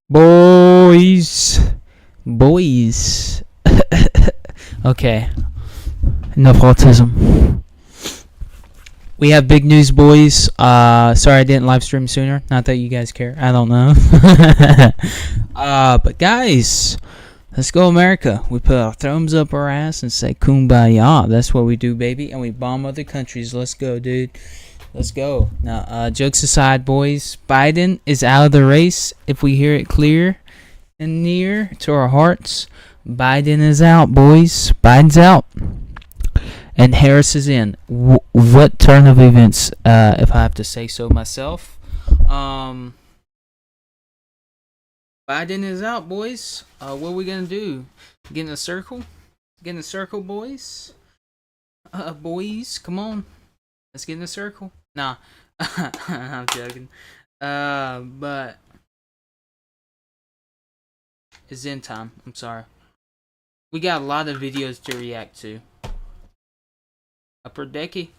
Boys. Boys. Okay. Enough autism. We have big news, boys. Sorry I didn't live stream sooner. Not that you guys care. I don't know. But guys, let's go America. We put our thumbs up our ass and say kumbaya. That's what we do, baby. And we bomb other countries. Let's go, dude. Let's go. Now, jokes aside, boys. Biden is out of the race. If we hear it clear and near to our hearts, Biden is out, boys. Biden's out. And Harris is in. What turn of events, if I have to say so myself? Biden is out, boys. What are we gonna do? Get in a circle? Get in a circle, boys? Boys, come on. Let's get in a circle. Nah, I'm joking. But it's in time. I'm sorry. We got a lot of videos to react to. Upper decky.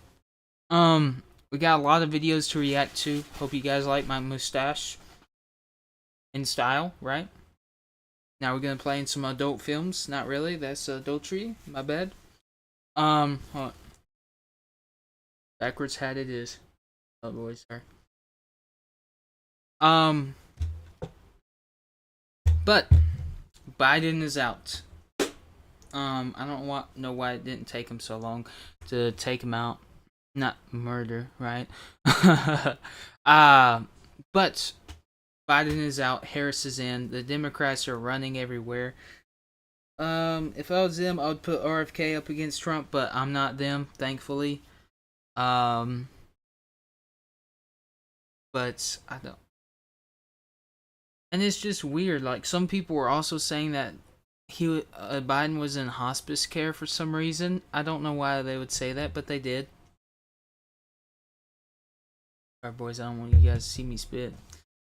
We got a lot of videos to react to. Hope you guys like my mustache. In style, right? Now we're gonna play in some adult films. Not really. That's adultery. My bad. Hold on. Backwards hat it is. Oh boy, sorry. But Biden is out. I don't know why it didn't take him so long to take him out. Not murder, right? But Biden is out. Harris is in. The Democrats are running everywhere. If I was them, I would put RFK up against Trump, but I'm not them, thankfully. But I don't. And it's just weird. Like, some people were also saying that Biden was in hospice care for some reason. I don't know why they would say that, but they did. Alright, boys, I don't want you guys to see me spit.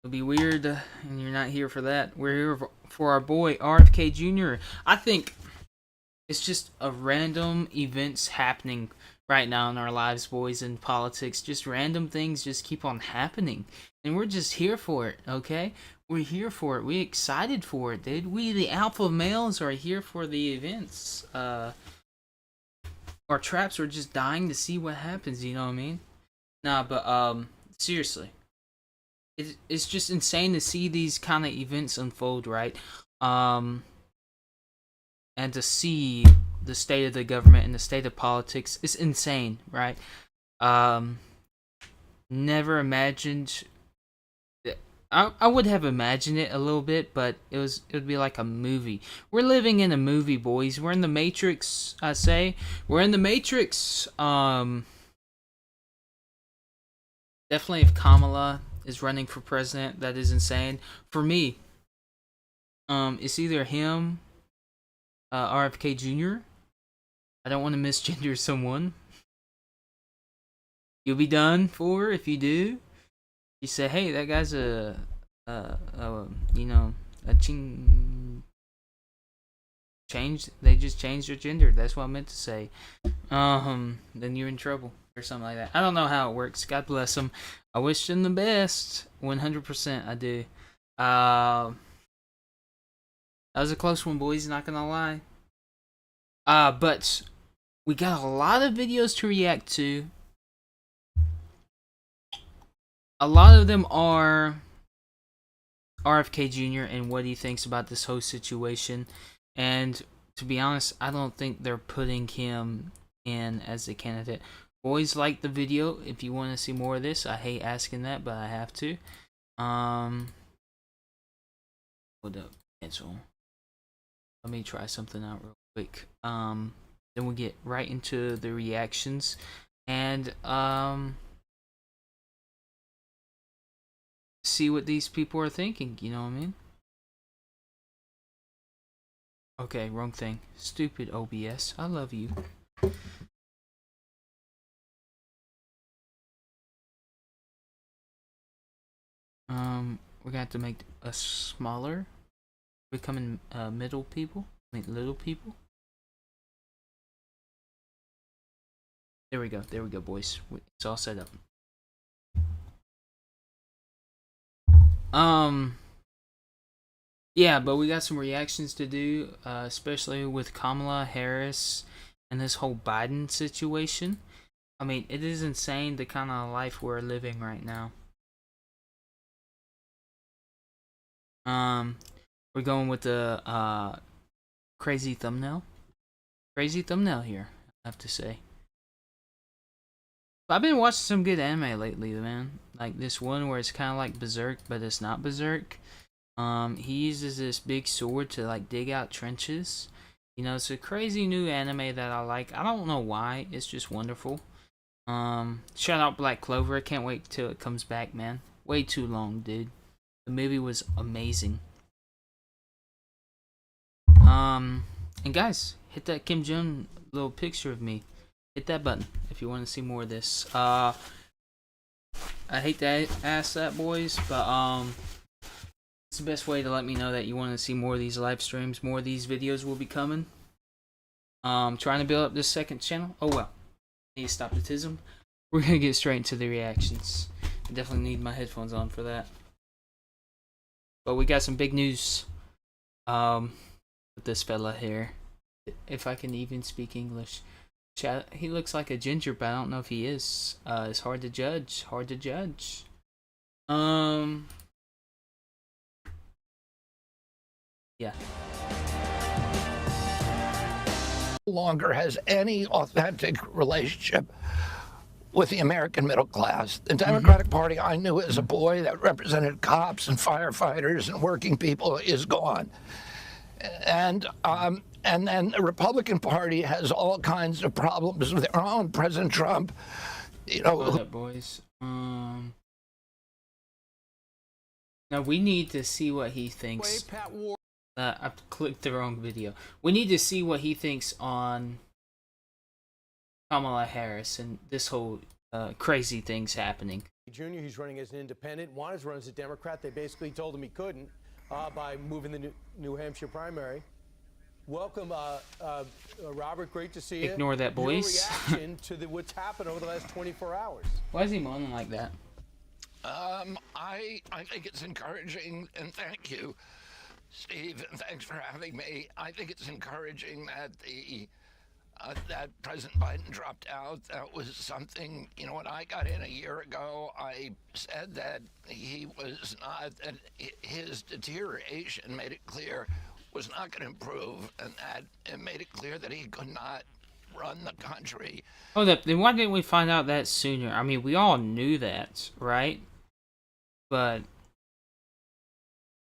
It'll be weird, and you're not here for that. We're here for our boy RFK Jr. I think it's just a random events happening right now in our lives, boys, in politics. Just random things just keep on happening, and we're just here for it. Okay, we're here for it. We're excited for it, dude. We, the alpha males, are here for the events. Our traps are just dying to see what happens. You know what I mean? Nah, but seriously, it's just insane to see these kind of events unfold, right? And to see the state of the government and the state of politics is insane, right? Never imagined. I would have imagined it a little bit, but it would be like a movie. We're living in a movie, boys. We're in the Matrix. I say we're in the Matrix. Definitely, if Kamala is running for president, that is insane. For me, it's either him, RFK Jr. I don't want to misgender someone. You'll be done for if you do. You say, hey, that guy's a change. They just changed their gender. That's what I meant to say. Then you're in trouble or something like that. I don't know how it works. God bless them. I wish them the best. 100%, I do. That was a close one, boys. Not gonna lie. But we got a lot of videos to react to. A lot of them are RFK Jr. and what he thinks about this whole situation. And to be honest, I don't think they're putting him in as a candidate. Boys, like the video if you want to see more of this. I hate asking that, but I have to. Hold up, cancel. Let me try something out real quick. Then we'll get right into the reactions. And see what these people are thinking, you know what I mean? Okay, wrong thing. Stupid OBS. I love you. We're gonna have to make us smaller. Becoming middle people. I mean little people. There we go, boys. It's all set up. Yeah, but we got some reactions to do, especially with Kamala Harris and this whole Biden situation. I mean, it is insane the kind of life we're living right now. Um, we're going with the crazy thumbnail. Crazy thumbnail here, I have to say. But I've been watching some good anime lately, man. Like this one where it's kind of like Berserk, but it's not Berserk. He uses this big sword to like dig out trenches. You know, it's a crazy new anime that I like. I don't know why. It's just wonderful. Shout out Black Clover. I can't wait till it comes back, man. Way too long, dude. The movie was amazing. And guys, hit that Kim Jong little picture of me. Hit that button if you want to see more of this. I hate to ask that, boys, but it's the best way to let me know that you want to see more of these live streams. More of these videos will be coming. Trying to build up this second channel. Oh well, I need to stop the tism. We're gonna get straight into the reactions. I definitely need my headphones on for that. But we got some big news. With this fella here, if I can even speak English. He looks like a ginger, but I don't know if he is. It's hard to judge. Hard to judge. Yeah. Longer has any authentic relationship with the American middle class. The Democratic Party I knew as a boy that represented cops and firefighters and working people is gone. And then the Republican Party has all kinds of problems with their own. President Trump, you know. Hold up, boys. Now we need to see what he thinks. I clicked the wrong video. We need to see what he thinks on Kamala Harris and this whole crazy things happening. Jr., he's running as an independent. Wanted to run as a Democrat. They basically told him he couldn't by moving the New Hampshire primary. Welcome, Robert. Great to see you. Ignore that, boys. Your reaction to what's happened over the last 24 hours. Why is he moaning like that? I think it's encouraging, and thank you, Steve, and thanks for having me. I think it's encouraging that that President Biden dropped out. That was something, you know, when I got in a year ago, I said that he was not, that his deterioration made it clear was not going to improve, and that it made it clear that he could not run the country. Hold up, then why didn't we find out that sooner? I mean, we all knew that, right? But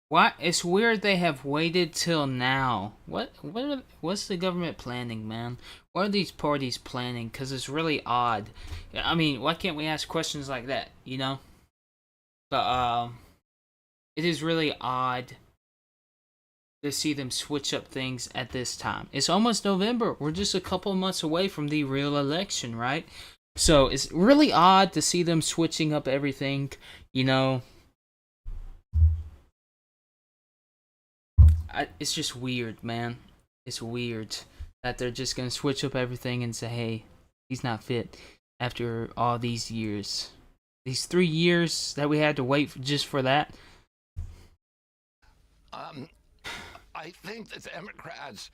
why? It's weird they have waited till now. What's the government planning, man? What are these parties planning? Because it's really odd. I mean, why can't we ask questions like that, you know? But it is really odd to see them switch up things at this time. It's almost November. We're just a couple months away from the real election, right? So it's really odd to see them switching up everything, you know. It's just weird, man. It's weird that they're just gonna switch up everything and say, hey, he's not fit after all these years. These 3 years that we had to wait just for that. I think the Democrats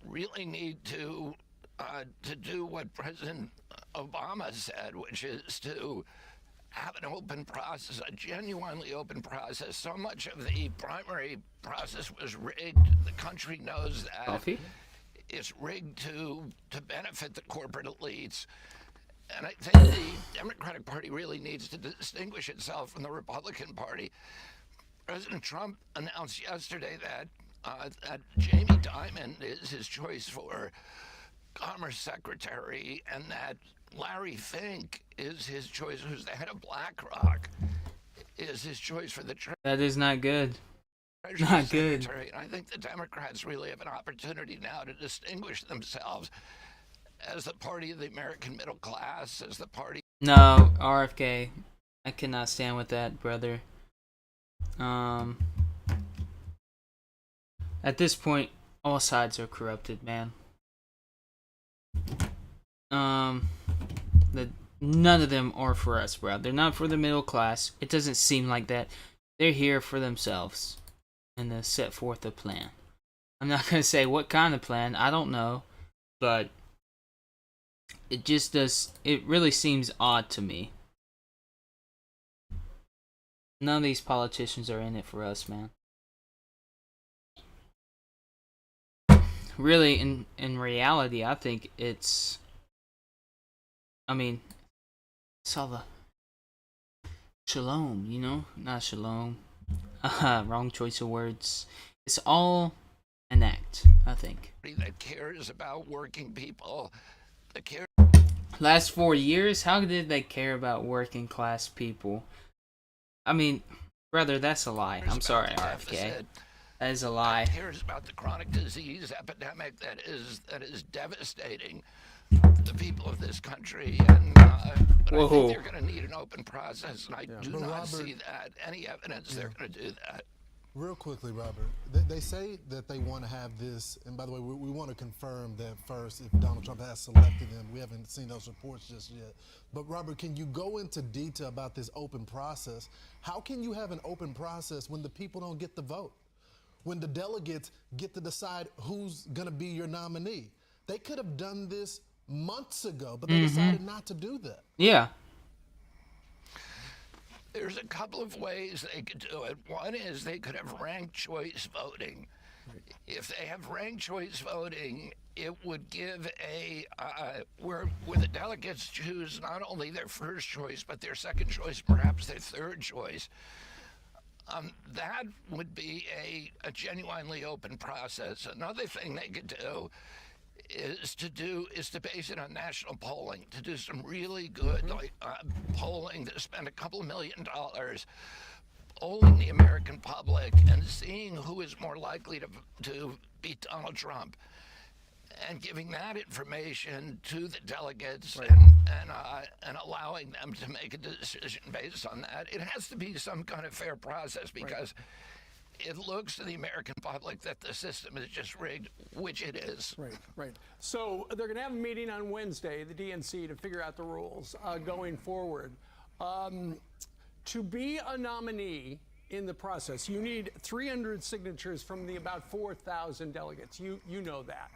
really need to do what President Obama said, which is to have an open process, a genuinely open process. So much of the primary process was rigged. The country knows that. Coffee? It's rigged to benefit the corporate elites. And I think the Democratic Party really needs to distinguish itself from the Republican Party. President Trump announced yesterday that Jamie Dimon is his choice for Commerce Secretary, and that Larry Fink is his choice, who's the head of BlackRock, is his choice for the Treasury. That is not good. Not good. And I think the Democrats really have an opportunity now to distinguish themselves as the party of the American middle class, as the party. No, RFK. I cannot stand with that, brother. At this point, all sides are corrupted, man. None of them are for us, bro. They're not for the middle class. It doesn't seem like that. They're here for themselves. and set forth a plan. I'm not gonna say what kind of plan. I don't know, but it just does. It really seems odd to me. None of these politicians are in it for us, man. Really, in reality, I think it's. I mean, it's all the shalom, not shalom. Wrong choice of words. It's all an act, I think. That cares about working people. That cares. Last 4 years, how did they care about working class people? I mean, brother, that's a lie. I'm sorry, RFK. That is a lie. Cares about the chronic disease epidemic that is devastating the people of this country, and but I think they're going to need an open process, and I do not see that any evidence they're going to do that. Real quickly, Robert, they say that they want to have this, and by the way, we want to confirm that first if Donald Trump has selected them. We haven't seen those reports just yet. But Robert, can you go into detail about this open process? How can you have an open process when the people don't get the vote? When the delegates get to decide who's going to be your nominee? They could have done this months ago, but they decided not to do that. Yeah. There's a couple of ways they could do it. One is they could have ranked choice voting. If they have ranked choice voting, it would give where the delegates choose not only their first choice, but their second choice, perhaps their third choice. That would be a genuinely open process. Another thing they could do is to base it on national polling, to do some really good polling, to spend a couple of $1 million polling the American public and seeing who is more likely to beat Donald Trump, and giving that information to the delegates, and allowing them to make a decision based on that. It has to be some kind of fair process, because it looks to the American public that the system is just rigged, which it is. Right. So they're going to have a meeting on Wednesday, the DNC, to figure out the rules going forward. To be a nominee in the process, you need 300 signatures from the about 4,000 delegates. You know that.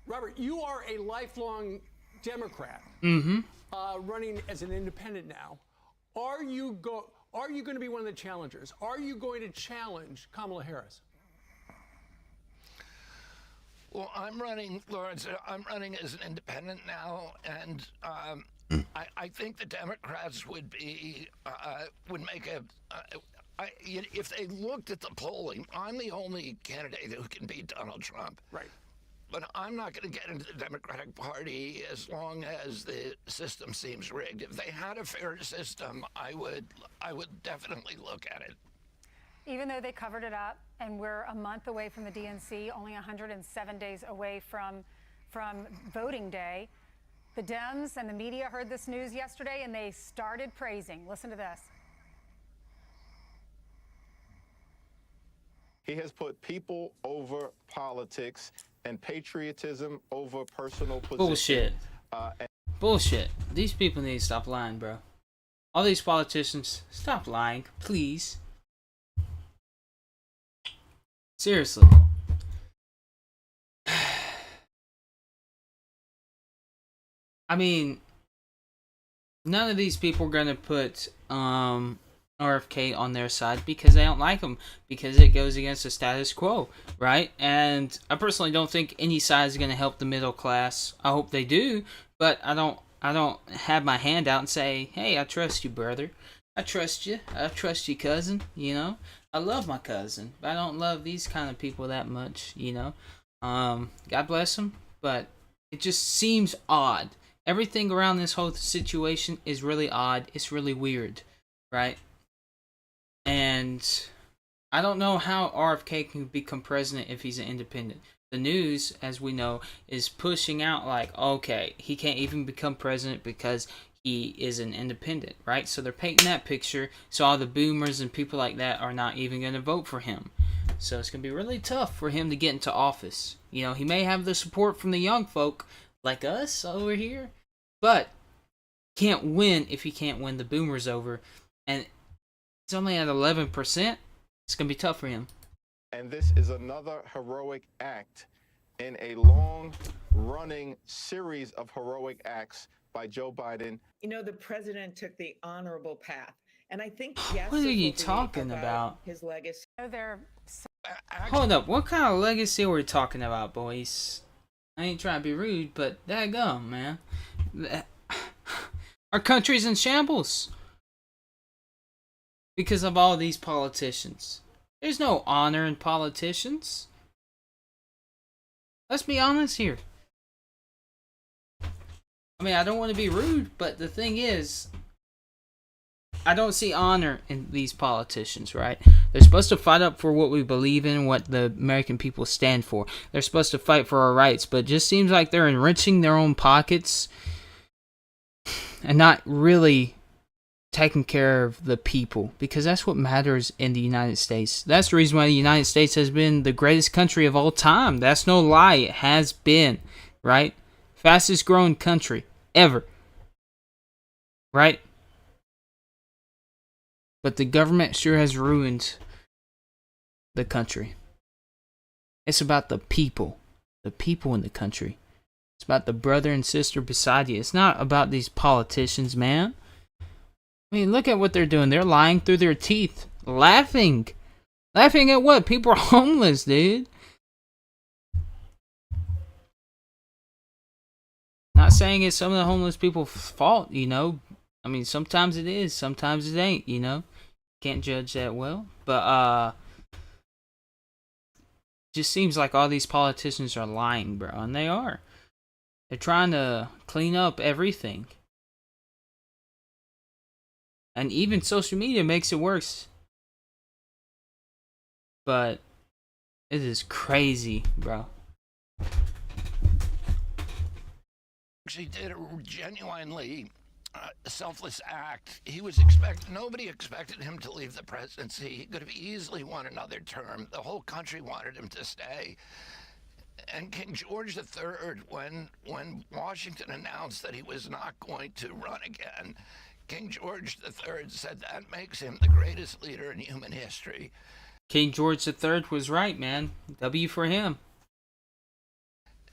Robert, you are a lifelong Democrat, running as an independent now. Are you going to be one of the challengers? Are you going to challenge Kamala Harris? Well, I'm running, Lawrence. I'm running as an independent now, and I think the Democrats would make if they looked at the polling. I'm the only candidate who can beat Donald Trump. Right. But I'm not going to get into the Democratic Party as long as the system seems rigged. If they had a fair system, I would definitely look at it. Even though they covered it up, and we're a month away from the DNC, only 107 days away from voting day, the Dems and the media heard this news yesterday, and they started praising. Listen to this. He has put people over politics and patriotism over personal position. Bullshit. Bullshit. These people need to stop lying, bro. All these politicians, stop lying, please. Seriously. I mean, none of these people are gonna put RFK on their side because they don't like him, because it goes against the status quo, right? And I personally don't think any side is going to help the middle class. I hope they do, but I don't have my hand out and say, hey, I trust you, brother. I trust you, cousin. I love my cousin, but I don't love these kind of people that much. God bless them, but it just seems odd. Everything around this whole situation is really odd. It's really weird, right? And I don't know how RFK can become president if he's an independent. The news, as we know, is pushing out like, okay, he can't even become president because he is an independent, right? So they're painting that picture, so all the boomers and people like that are not even going to vote for him. So it's going to be really tough for him to get into office. He may have the support from the young folk like us over here, but can't win if he can't win the boomers over. And it's only at 11%. It's going to be tough for him. And this is another heroic act in a long-running series of heroic acts by Joe Biden. You know, the president took the honorable path. And I think, yes, What are this you will be talking about? his legacy. They're Hold up, what kind of legacy are we talking about, boys? I ain't trying to be rude, but daggum, man. Our country's in shambles because of all these politicians. There's no honor in politicians. Let's be honest here. I mean, I don't want to be rude, but the thing is, I don't see honor in these politicians, right? They're supposed to fight up for what we believe in, what the American people stand for. They're supposed to fight for our rights, but it just seems like they're enriching their own pockets and not really taking care of the people, because that's what matters in the United States. That's the reason why the United States has been the greatest country of all time. That's no lie. It has been, right? Fastest growing country ever, right? But the government sure has ruined the country. It's about the people in the country. It's about the brother and sister beside you. It's not about these politicians, man. I mean, look at what they're doing. They're lying through their teeth. Laughing. Laughing at what? People are homeless, dude. Not saying it's some of the homeless people's fault, you know. I mean, sometimes it is. Sometimes it ain't, you know. Can't judge that well. But, just seems like all these politicians are lying, bro. And they are. They're trying to clean up everything. And even social media makes it worse. But it is crazy, bro. He did a genuinely selfless act. Nobody expected him to leave the presidency. He could have easily won another term. The whole country wanted him to stay. And King George III, when Washington announced that he was not going to run again, King George III said that makes him the greatest leader in human history. King George III was right, man. W for him.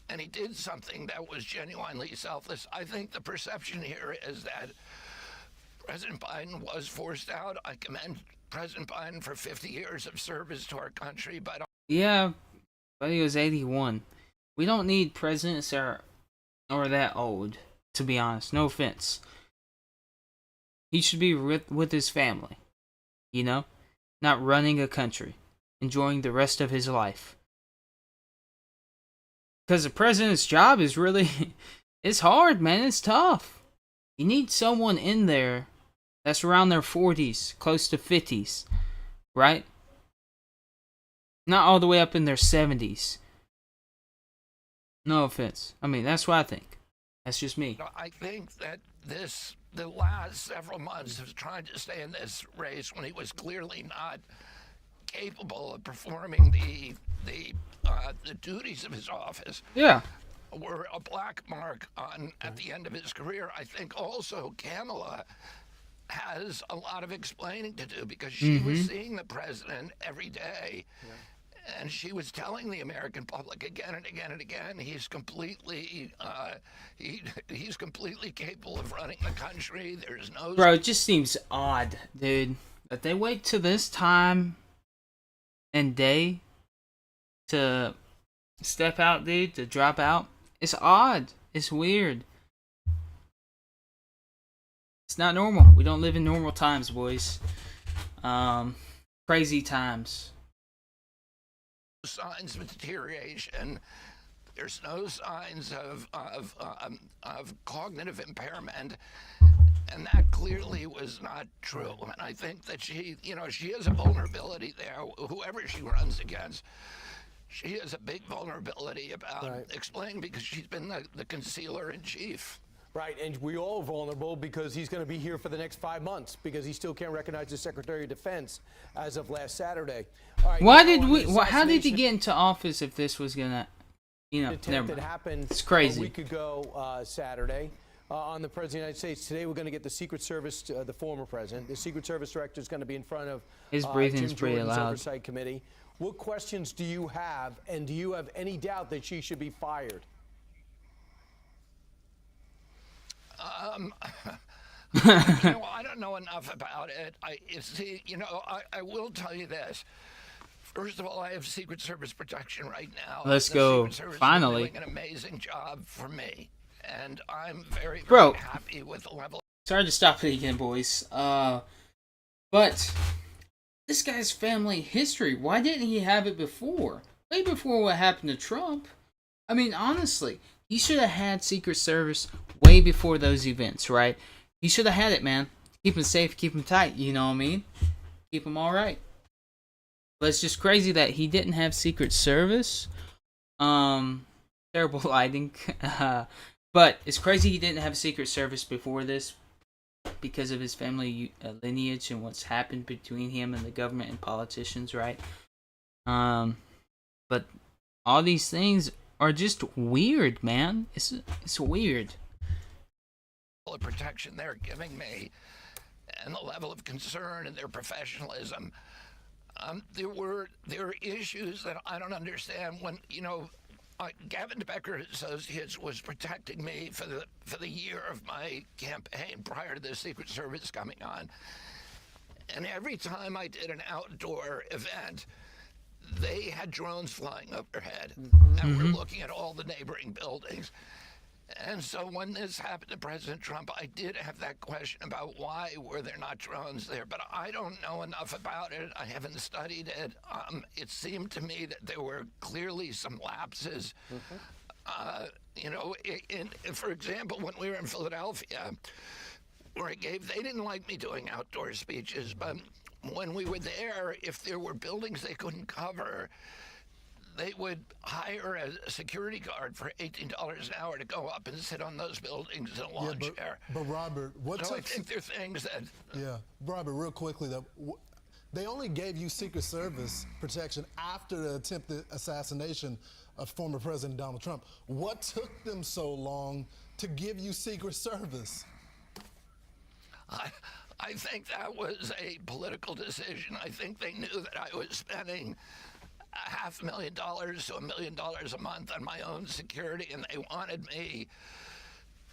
And he did something that was genuinely selfless. I think the perception here is that President Biden was forced out. I commend President Biden for 50 years of service to our country, but yeah, but he was 81. We don't need presidents that are that old, to be honest. No offense. He should be with his family, you know? Not running a country, enjoying the rest of his life. Because the president's job is really, it's hard, man. It's tough. You need someone in there that's around their 40s, close to 50s, right? Not all the way up in their 70s. No offense. I mean, that's what I think. That's just me. I think that the last several months of trying to stay in this race when he was clearly not capable of performing the duties of his office, were a black mark at the end of his career. I think also Kamala has a lot of explaining to do because she was seeing the president every day. And she was telling the American public again and again and again, he's completely capable of running the country. There's no... Bro, it just seems odd, dude, that they wait to this time and day to step out, dude, to drop out. It's odd. It's weird. It's not normal. We don't live in normal times, boys. Crazy times. Signs of deterioration. There's no signs of cognitive impairment, and that clearly was not true. And I think that she has a vulnerability there. Whoever she runs against, she has a big vulnerability about explaining because she's been the concealer in chief. Right, and we all are vulnerable because he's going to be here for the next 5 months because he still can't recognize the Secretary of Defense as of last Saturday. All right, how did he get into office if this was going to, never mind. Happened it's crazy. A week ago Saturday on the President of the United States. Today we're going to get the Secret Service, the former president. The Secret Service director is going to be in front of his breathing Jim is pretty Jordan's loud. Oversight Committee. What questions do you have, and do you have any doubt that she should be fired? I don't know enough about it. I will tell you this. First of all, I have Secret Service protection right now. Let's The go. Secret Service Finally. is doing an amazing job for me, and I'm very, Bro. very happy with the level. Sorry to stop it again, boys. But this guy's family history, why didn't he have it before? Way before what happened to Trump. I mean, honestly, he should have had Secret Service way before those events, right? He should have had it, man. Keep him safe, keep him tight, you know what I mean? Keep him alright. But it's just crazy that he didn't have Secret Service. Terrible lighting. But it's crazy he didn't have Secret Service before this because of his family lineage and what's happened between him and the government and politicians, right? But all these things are just weird, man. It's weird. The protection they're giving me and the level of concern and their professionalism. There were issues that I don't understand when, Gavin Becker Associates was protecting me for the year of my campaign prior to the Secret Service coming on. And every time I did an outdoor event, they had drones flying overhead and were looking at all the neighboring buildings. And so when this happened to President Trump, I did have that question about why were there not drones there, but I don't know enough about it. I haven't studied it. It seemed to me that there were clearly some lapses. For example, when we were in Philadelphia, where they didn't like me doing outdoor speeches, but when we were there, if there were buildings they couldn't cover, they would hire a security guard for $18 an hour to go up and sit on those buildings in a lawn chair. But Robert, I think there are things that... Yeah, Robert, real quickly, they only gave you Secret Service protection after the attempted assassination of former President Donald Trump. What took them so long to give you Secret Service? I think that was a political decision. I think they knew that I was spending $500,000 to $1 million a month on my own security, and they wanted me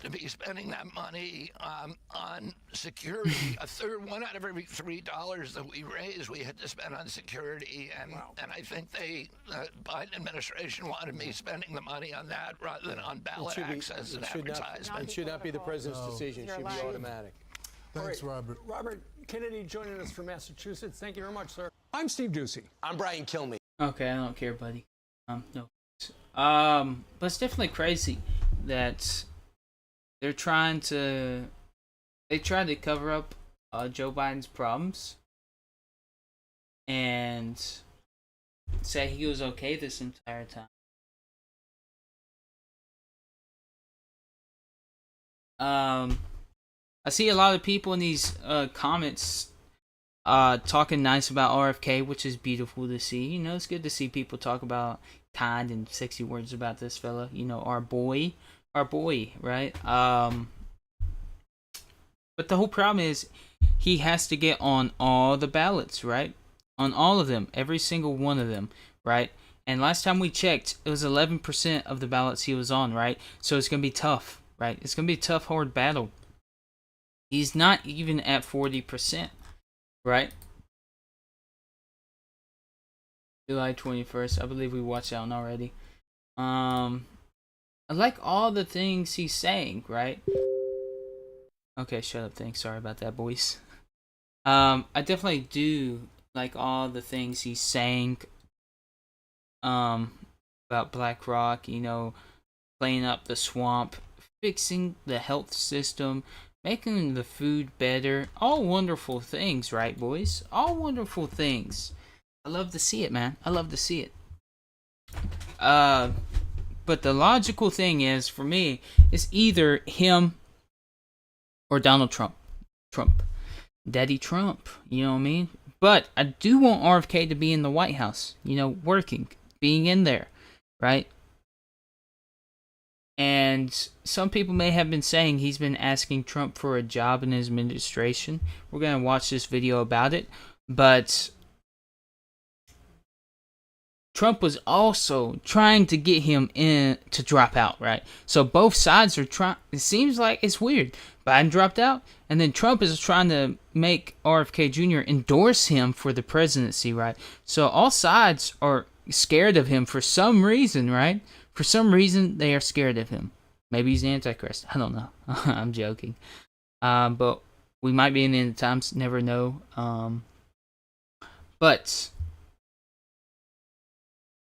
to be spending that money on security. One out of every $3 that we raised, we had to spend on security, and I think the Biden administration wanted me spending the money on that rather than on ballot access and advertisement. It should not be the president's decision. It should be automatic. Thanks, Robert. Robert Kennedy joining us from Massachusetts. Thank you very much, sir. I'm Steve Ducey. I'm Brian Kilmeade. Okay, I don't care, buddy. No. But it's definitely crazy that they tried to cover up Joe Biden's problems and say he was okay this entire time. I see a lot of people in these comments talking nice about RFK, which is beautiful to see. It's good to see people talk about kind and sexy words about this fella. Our boy, right? But the whole problem is he has to get on all the ballots, right? On all of them, every single one of them, right? And last time we checked, it was 11% of the ballots he was on, right? So it's gonna be tough, right? It's gonna be a tough, hard battle. He's not even at 40%. Right? July 21st. I believe we watched that one already. I like all the things he's saying, right? Okay, shut up, thanks. Sorry about that, boys. I definitely do like all the things he's saying about BlackRock, cleaning up the swamp, fixing the health system, making the food better. All wonderful things, right, boys? All wonderful things. I love to see it, man. I love to see it. But the logical thing is, for me, is either him or Donald Trump. Daddy Trump, you know what I mean? But I do want RFK to be in the White House, working, being in there, right? And some people may have been saying he's been asking Trump for a job in his administration. We're going to watch this video about it. But Trump was also trying to get him in to drop out, right? So both sides are trying. It seems like it's weird. Biden dropped out, and then Trump is trying to make RFK Jr. endorse him for the presidency, right? So all sides are scared of him for some reason, right? For some reason, they are scared of him. Maybe he's the Antichrist. I don't know. I'm joking. But we might be in the end of times. Never know. But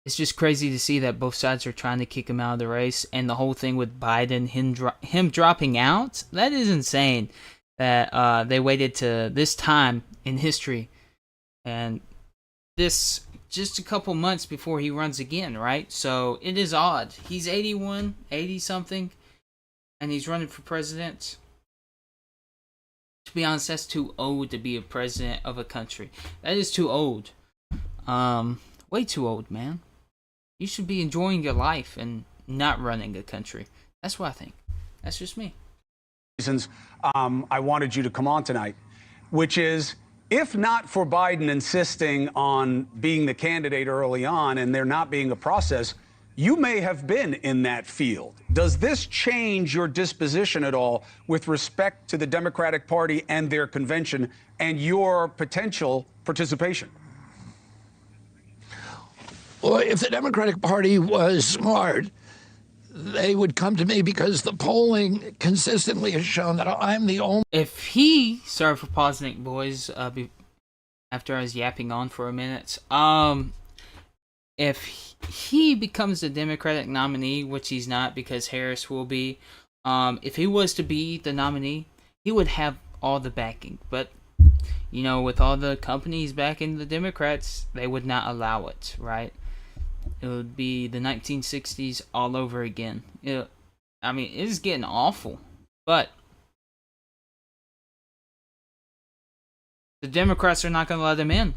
it's just crazy to see that both sides are trying to kick him out of the race, and the whole thing with Biden, him dropping out, that is insane. That they waited to this time in history, and this just a couple months before he runs again, right? So it is odd. He's 81, 80 something, and he's running for president. To be honest, that's too old to be a president of a country. That is too old. Way too old, man. You should be enjoying your life and not running a country. That's what I think. That's just me. Reasons I wanted you to come on tonight, which is, if not for Biden insisting on being the candidate early on and there not being a process, you may have been in that field. Does this change your disposition at all with respect to the Democratic Party and their convention and your potential participation? Well, if the Democratic Party was smart, they would come to me, because the polling consistently has shown that I'm the only. If he, sorry for pausing it, boys, after I was yapping on for a minute, if he becomes the Democratic nominee, which he's not because Harris will be, if he was to be the nominee, he would have all the backing. But, you know, with all the companies backing the Democrats, they would not allow it, right? It would be the 1960s all over again. I mean, it is getting awful. But the Democrats are not going to let him in.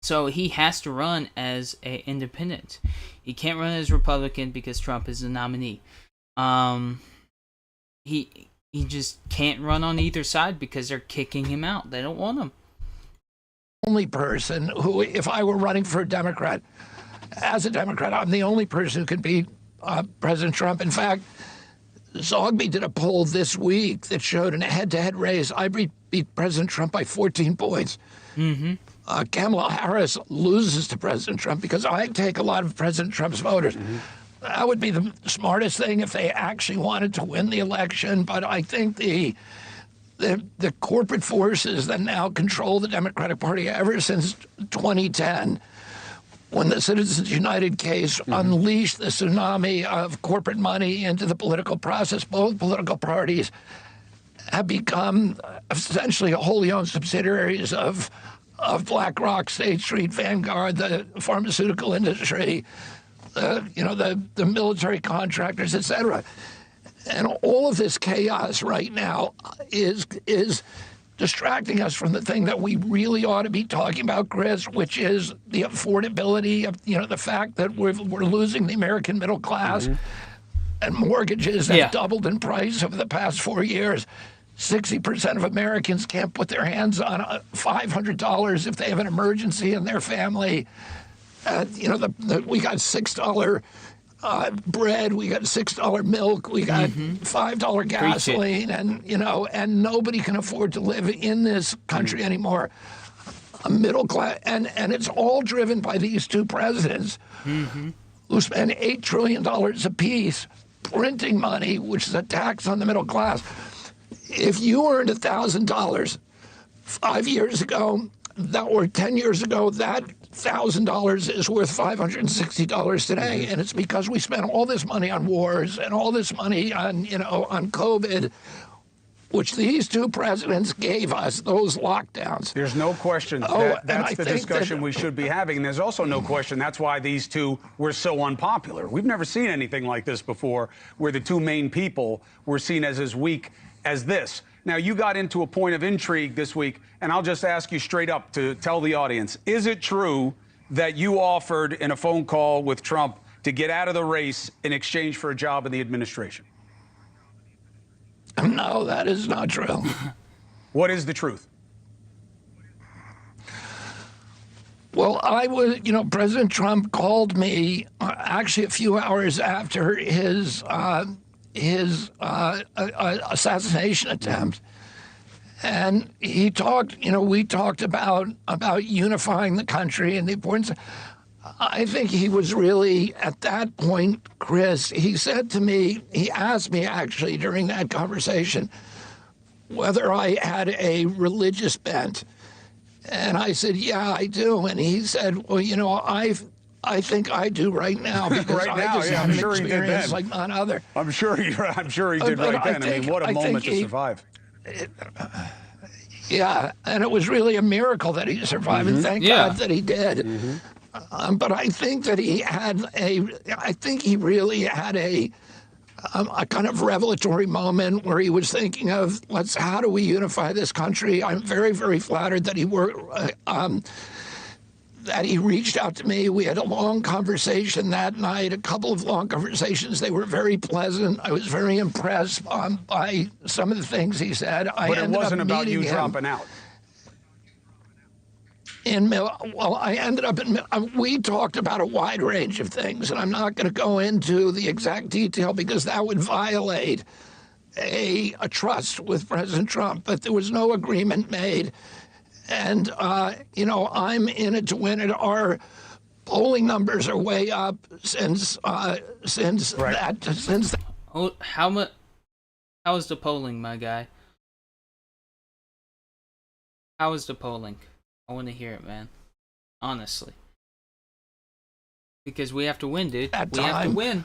So he has to run as an independent. He can't run as Republican because Trump is the nominee. He just can't run on either side because they're kicking him out. They don't want him. Only person who, if I were running for a Democrat, as a Democrat, I'm the only person who can beat President Trump. In fact, Zogby did a poll this week that showed in a head-to-head race, I beat President Trump by 14 points. Mm-hmm. Kamala Harris loses to President Trump because I take a lot of President Trump's voters. Mm-hmm. That would be the smartest thing if they actually wanted to win the election. But I think the corporate forces that now control the Democratic Party ever since 2010, when the Citizens United case unleashed the tsunami of corporate money into the political process, both political parties have become essentially wholly owned subsidiaries of BlackRock, State Street, Vanguard, the pharmaceutical industry, the military contractors, et cetera. And all of this chaos right now is distracting us from the thing that we really ought to be talking about, Chris, which is the affordability of, the fact that we're losing the American middle class, and mortgages have doubled in price over the past 4 years. 60% of Americans can't put their hands on $500 if they have an emergency in their family. We got $6 bread, we got $6 milk, we got $5 gasoline, and nobody can afford to live in this country anymore. A middle class, and it's all driven by these two presidents who spend $8 trillion apiece printing money, which is a tax on the middle class. If you earned $1,000 5 years ago, or 10 years ago, that $1,000 is worth $560 today, and it's because we spent all this money on wars and all this money on COVID, which these two presidents gave us, those lockdowns. There's no question that's the discussion we should be having. And there's also no question that's why these two were so unpopular. We've never seen anything like this before, where the two main people were seen as weak as this. Now, you got into a point of intrigue this week, and I'll just ask you straight up to tell the audience, is it true that you offered in a phone call with Trump to get out of the race in exchange for a job in the administration? No, that is not true. What is the truth? Well, I was, President Trump called me actually a few hours after his assassination attempt, and he talked. We talked about unifying the country and the importance. I think he was really at that point, Chris. He said to me, he asked me actually during that conversation whether I had a religious bent. And I said, yeah, I do. And he said, well, I think I do right now because Right I now, just yeah, had I'm an sure he did experience then. like none other. I'm sure he did But right then. I mean, what a moment to survive. Yeah, and it was really a miracle that he survived, and thank God that he did. But I think that I think he really had a kind of revelatory moment where he was thinking of, how do we unify this country? I'm very, very flattered that that he reached out to me. We had a long conversation that night, a couple of long conversations. They were very pleasant. I was very impressed by some of the things he said. But it wasn't about you dropping out. I ended up we talked about a wide range of things, and I'm not going to go into the exact detail because that would violate a trust with President Trump. But there was no agreement made. And, I'm in it to win it. Our polling numbers are way up since that. Oh, how is the polling, my guy? How is the polling? I want to hear it, man. Honestly. Because we have to win, dude. We have to win.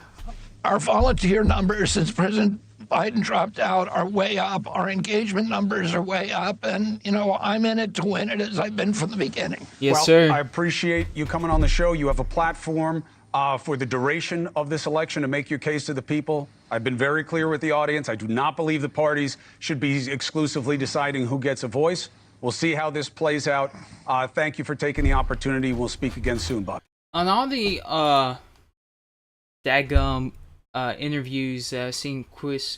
Our volunteer numbers since President Biden dropped out are way up. Our engagement numbers are way up. And, I'm in it to win it as I've been from the beginning. Yes, sir. I appreciate you coming on the show. You have a platform for the duration of this election to make your case to the people. I've been very clear with the audience. I do not believe the parties should be exclusively deciding who gets a voice. We'll see how this plays out. Thank you for taking the opportunity. We'll speak again soon, Bob. On all the daggum interviews I've seen, Chris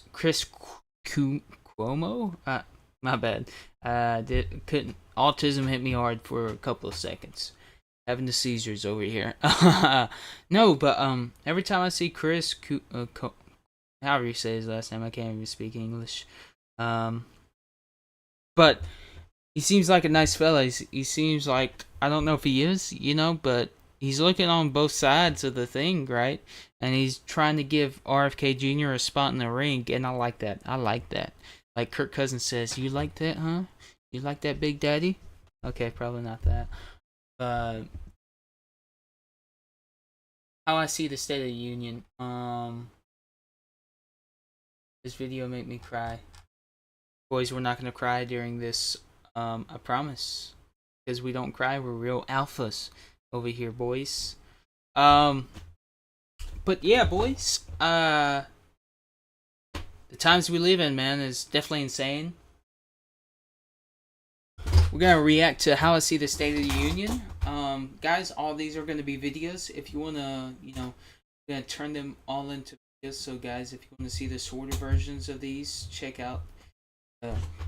Cuomo, my bad, autism hit me hard for a couple of seconds, having the seizures over here. No, but every time I see Chris, however you say his last name, I can't even speak English, but he seems like a nice fella. He seems like, I don't know if he is, but he's looking on both sides of the thing, right? And he's trying to give RFK Jr. a spot in the ring, and I like that. Like Kirk Cousins says, you like that, huh? You like that, Big Daddy? Okay, probably not that. How I see the State of the Union. This video made me cry. Boys, we're not going to cry during this. I promise. Because we don't cry, we're real alphas over here, boys. But yeah, boys, the times we live in, man, is definitely insane. We're gonna react to how I see the State of the Union. Guys, all these are gonna be videos. If you wanna, we're gonna turn them all into videos. So guys, if you wanna see the shorter versions of these, check out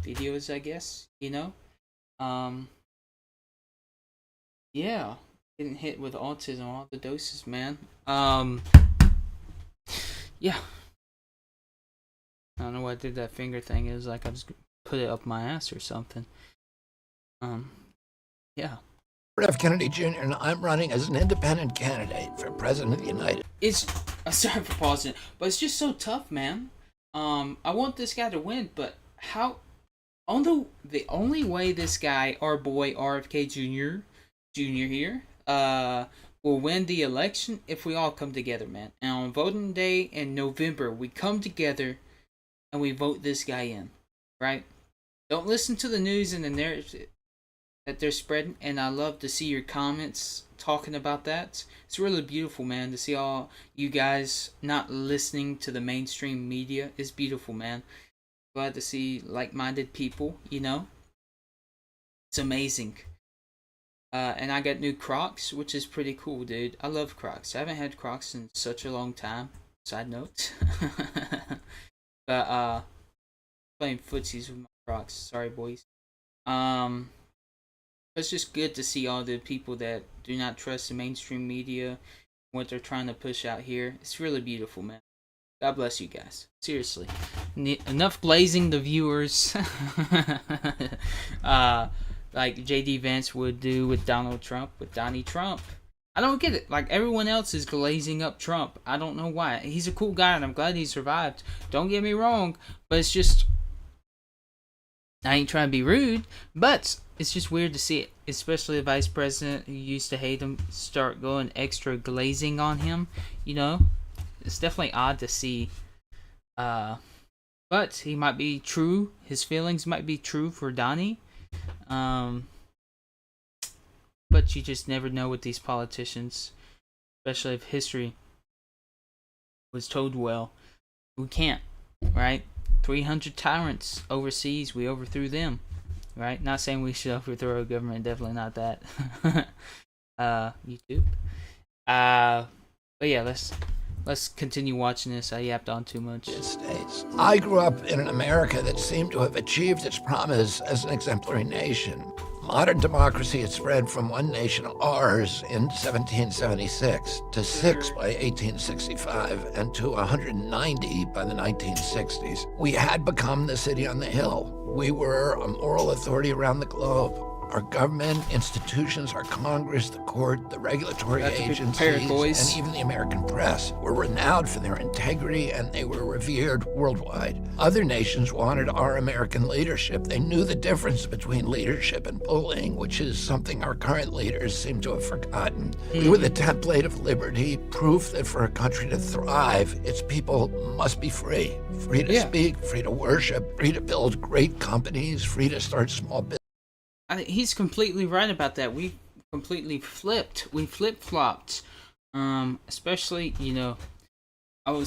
videos, I guess, yeah, getting hit with autism, all the doses, man. Yeah, I don't know why I did that finger thing. It was like I just put it up my ass or something. Yeah. F. Kennedy Jr. and I'm running as an independent candidate for President of the United. It's sorry for pausing, but it's just so tough, man. I want this guy to win, but how? The only way this guy, our boy RFK Jr. here, will win the election if we all come together, man. And on voting day in November, we come together and we vote this guy in, right? Don't listen to the news and the narrative that they're spreading. And I love to see your comments talking about that. It's really beautiful, man, to see all you guys not listening to the mainstream media. It's beautiful, man. Glad to see like-minded people, It's amazing. And I got new Crocs, which is pretty cool, dude. I love Crocs. I haven't had Crocs in such a long time. Side note. But playing footsies with my Crocs. Sorry, boys. It's just good to see all the people that do not trust the mainstream media, what they're trying to push out here. It's really beautiful, man. God bless you guys. Seriously. Enough blazing the viewers. Like J.D. Vance would do with Donald Trump, with Donnie Trump. I don't get it. Like, everyone else is glazing up Trump. I don't know why. He's a cool guy, and I'm glad he survived. Don't get me wrong, but it's just... I ain't trying to be rude, but it's just weird to see it. Especially a vice president who used to hate him start going extra glazing on him, you know? It's definitely odd to see. But he might be true. His feelings might be true for Donnie. But you just never know with these politicians, especially if history was told well. We can't, right? 300 tyrants overseas, we overthrew them, right? Not saying we should overthrow a government, definitely not that. YouTube. But yeah, let's continue watching this. I yapped on too much. States. I grew up in an America that seemed to have achieved its promise as an exemplary nation. Modern democracy had spread from one nation, ours, in 1776 to 6 by 1865 and to 190 by the 1960s. We had become the city on the hill. We were a moral authority around the globe. Our government, institutions, our Congress, the court, the regulatory agencies, and even the American press were renowned for their integrity, and they were revered worldwide. Other nations wanted our American leadership. They knew the difference between leadership and bullying, which is something our current leaders seem to have forgotten. We were the template of liberty, proof that for a country to thrive, its people must be free. Free to speak, free to worship, free to build great companies, free to start small businesses. He's completely right about that. We completely flipped. We flip-flopped. Especially, you know, I'm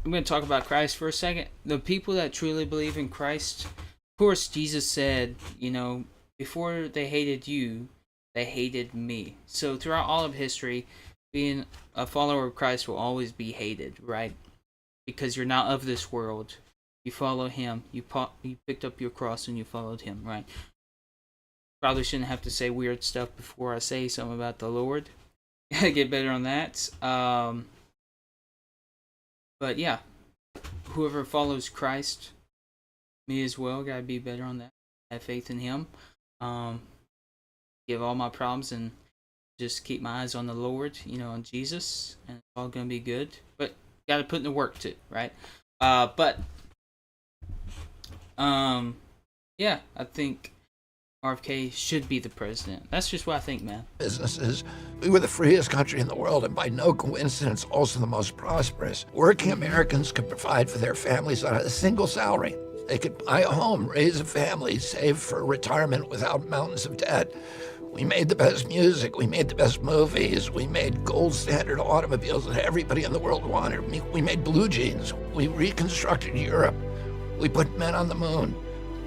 going to talk about Christ for a second. The people that truly believe in Christ, of course, Jesus said, you know, before they hated you, they hated me. So throughout all of history, being a follower of Christ will always be hated, right? Because you're not of this world. You follow him. You picked up your cross and you followed him, right? Probably shouldn't have to say weird stuff before I say something about the Lord. Gotta get better on that. But yeah, whoever follows Christ, me as well, gotta be better on that. Have faith in him. Give all my problems and just keep my eyes on the Lord, you know, on Jesus, and it's all gonna be good. But gotta put in the work too, right? Yeah, I think RFK should be the president. That's just what I think, man. Businesses. We were the freest country in the world, and by no coincidence, also the most prosperous. Working Americans could provide for their families on a single salary. They could buy a home, raise a family, save for retirement without mountains of debt. We made the best music. We made the best movies. We made gold standard automobiles that everybody in the world wanted. We made blue jeans. We reconstructed Europe. We put men on the moon.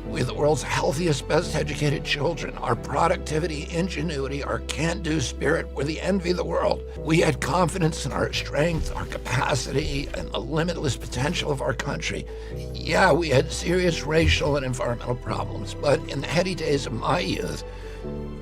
We're the world's healthiest, best educated children. Our productivity, ingenuity, our can-do spirit were the envy of the world. We had confidence in our strength, our capacity, and the limitless potential of our country. Yeah, we had serious racial and environmental problems, but in the heady days of my youth,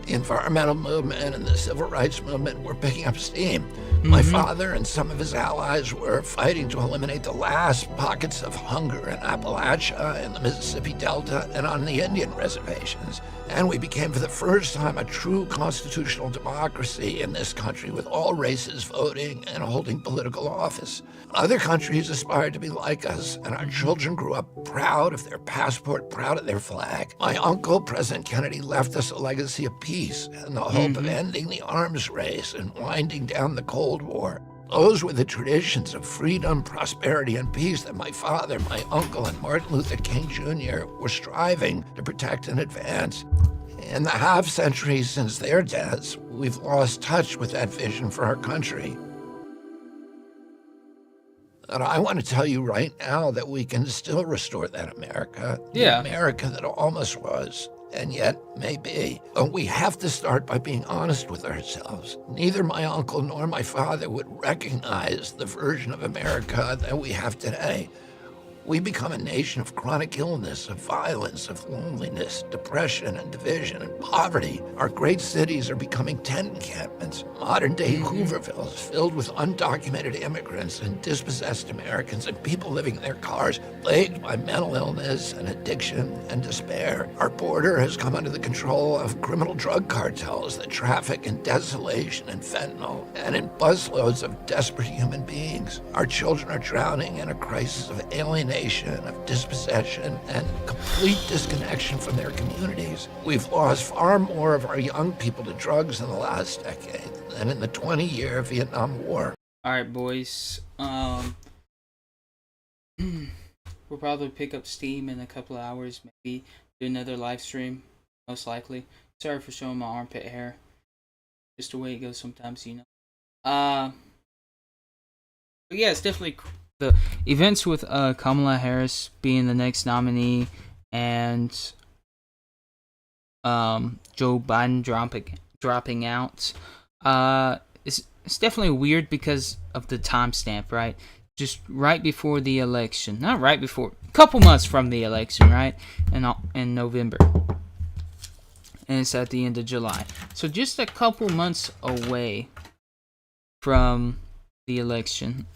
the environmental movement and the civil rights movement were picking up steam. My father and some of his allies were fighting to eliminate the last pockets of hunger in Appalachia, in the Mississippi Delta, and on the Indian reservations. And we became, for the first time, a true constitutional democracy in this country, with all races voting and holding political office. Other countries aspired to be like us, and our children grew up proud of their passport, proud of their flag. My uncle, President Kennedy, left us a legacy of peace and the hope of ending the arms race and winding down the Cold War. Those were the traditions of freedom, prosperity, and peace that my father, my uncle, and Martin Luther King Jr. were striving to protect and advance. In the half century since their deaths, we've lost touch with that vision for our country. And I want to tell you right now that we can still restore that America, the America that almost was, and yet may be. But we have to start by being honest with ourselves. Neither my uncle nor my father would recognize the version of America that we have today. We become a nation of chronic illness, of violence, of loneliness, depression, and division, and poverty. Our great cities are becoming tent encampments. Modern-day Hooverville is filled with undocumented immigrants and dispossessed Americans and people living in their cars, plagued by mental illness and addiction and despair. Our border has come under the control of criminal drug cartels that traffic in desolation and fentanyl, and in busloads of desperate human beings. Our children are drowning in a crisis of alienation, of dispossession, and complete disconnection from their communities. We've lost far more of our young people to drugs in the last decade than in the 20-year Vietnam War. All right, boys. We'll probably pick up steam in a couple of hours, maybe do another live stream, most likely. Sorry for showing my armpit hair. Just the way it goes sometimes, you know. But yeah, it's definitely the events with Kamala Harris being the next nominee and Joe Biden dropping out. It's definitely weird because of the timestamp, right? Just right before the election, not right before, a couple months from the election, right? In November, and it's at the end of July, so just a couple months away from the election.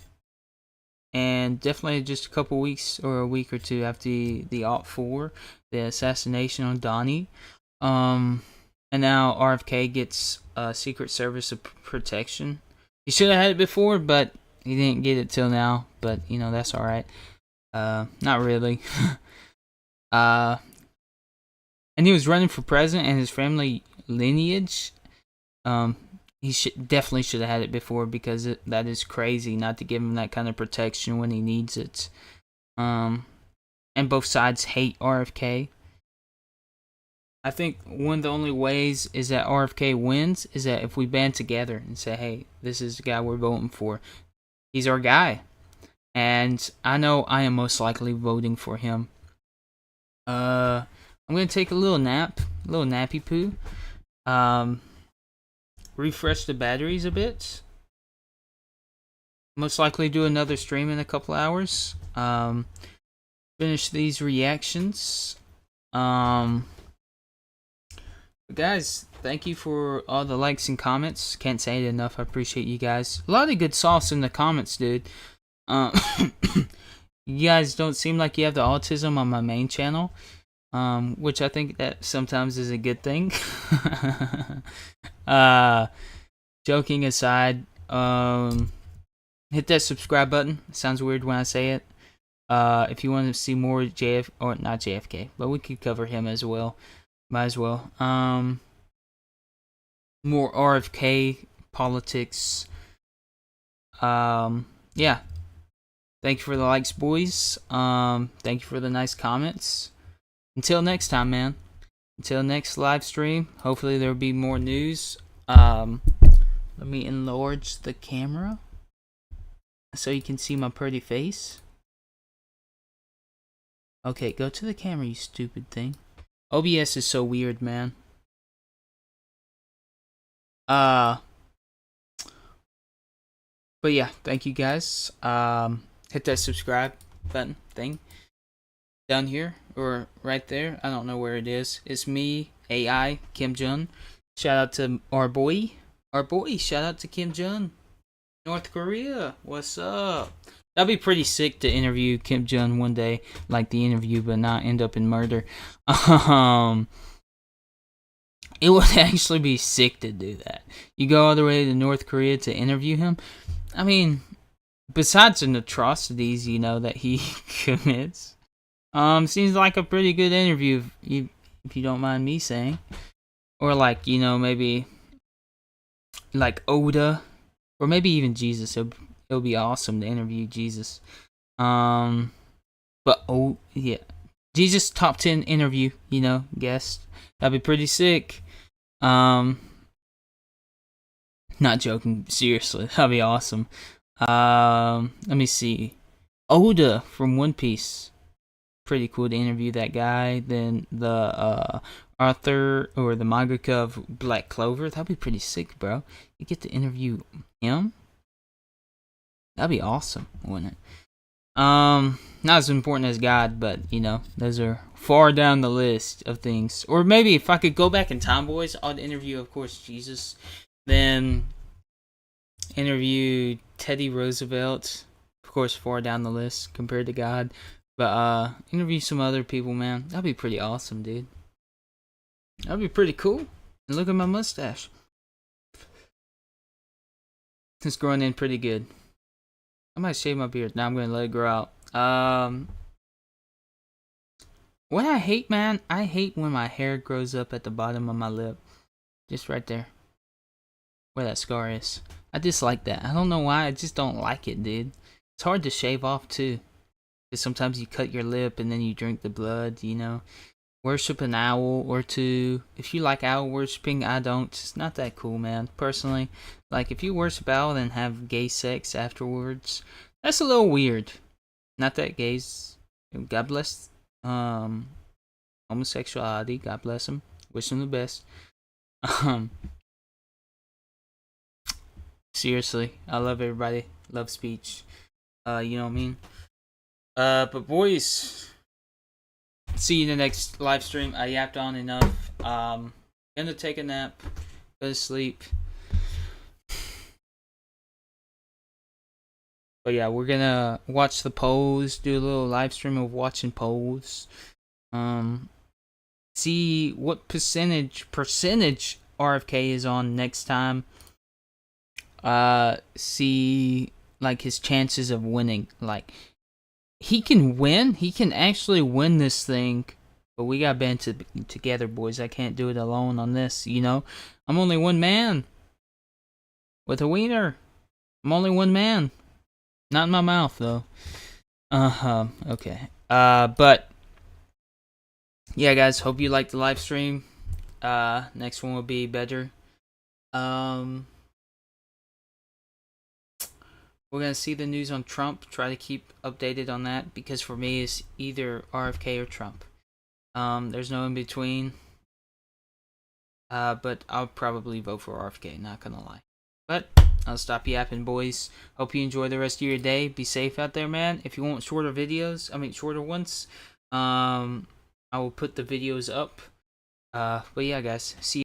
And definitely just a couple weeks or a week or two after the Alt 4, the assassination on Donnie. And now RFK gets Secret Service protection. He should have had it before, but he didn't get it till now. But, you know, that's alright. Not really. And he was running for president, and his family lineage, he definitely should have had it before, because that is crazy not to give him that kind of protection when he needs it. And both sides hate RFK. I think one of the only ways is that RFK wins is that if we band together and say, hey, this is the guy we're voting for. He's our guy. And I know I am most likely voting for him. I'm going to take a little nap, a little nappy poo. Refresh the batteries a bit. Most likely do another stream in a couple hours. Finish these reactions. Guys, thank you for all the likes and comments. Can't say it enough. I appreciate you guys. A lot of good sauce in the comments, dude. You guys don't seem like you have the autism on my main channel. Which I think that sometimes is a good thing. Joking aside, hit that subscribe button. It sounds weird when I say it. If you want to see more not JFK, but we could cover him as well. Might as well. More RFK politics. Yeah. Thank you for the likes, boys. Thank you for the nice comments. Until next time, man. Until next live stream. Hopefully there'll be more news. Let me enlarge the camera so you can see my pretty face. Okay, go to the camera, you stupid thing. OBS is so weird, man. But yeah, thank you guys. Hit that subscribe button thing down here or right there. I don't know where it is. It's me, AI, Kim Jun. Shout out to our boy. Shout out to Kim Jun. North Korea. What's up? That'd be pretty sick to interview Kim Jun one day, like the interview, but not end up in murder. It would actually be sick to do that. You go all the way to North Korea to interview him. I mean, besides the atrocities, you know, that he commits, seems like a pretty good interview, if you don't mind me saying. Or like, you know, maybe like Oda, or maybe even Jesus. It'll be awesome to interview Jesus. But oh yeah, Jesus top 10 interview, you know, guest. That'd be pretty sick. Not joking, seriously, that'd be awesome. Let me see. Oda from One Piece. Pretty cool to interview that guy. Then the author or the mangaka of Black Clover. That'd be pretty sick, bro. You get to interview him. That'd be awesome, wouldn't it? Not as important as God, but you know, those are far down the list of things. Or maybe if I could go back in time, boys, I'd interview, of course, Jesus, then interview Teddy Roosevelt, of course, far down the list compared to God. But interview some other people, man. That'd be pretty awesome, dude. That'd be pretty cool. And look at my mustache. It's growing in pretty good. I might shave my beard. Now I'm gonna let it grow out. What I hate, man, I hate when my hair grows up at the bottom of my lip. Just right there. Where that scar is. I dislike that. I don't know why, I just don't like it, dude. It's hard to shave off, too. Because sometimes you cut your lip and then you drink the blood, you know. Worship an owl or two. If you like owl worshipping, I don't. It's not that cool, man. Personally, like, if you worship owl and have gay sex afterwards, that's a little weird. Not that gays, God bless homosexuality, God bless them, wish them the best. Seriously, I love everybody, love speech, you know what I mean. But boys, see you in the next live stream. I yapped on enough. Gonna take a nap, go to sleep. But yeah, we're gonna watch the polls, do a little live stream of watching polls. See what percentage RFK is on next time. See like his chances of winning. Like, he can win. He can actually win this thing. But we gotta band together, boys. I can't do it alone on this, you know. I'm only one man. With a wiener. I'm only one man. Not in my mouth, though. Okay. But yeah, guys, hope you liked the live stream. Next one will be better. We're gonna see the news on Trump. Try to keep updated on that, because for me, it's either RFK or Trump. There's no in between. But I'll probably vote for RFK, not gonna lie. But I'll stop yapping, boys. Hope you enjoy the rest of your day. Be safe out there, man. If you want shorter videos, shorter ones, I will put the videos up. But yeah, guys, see you.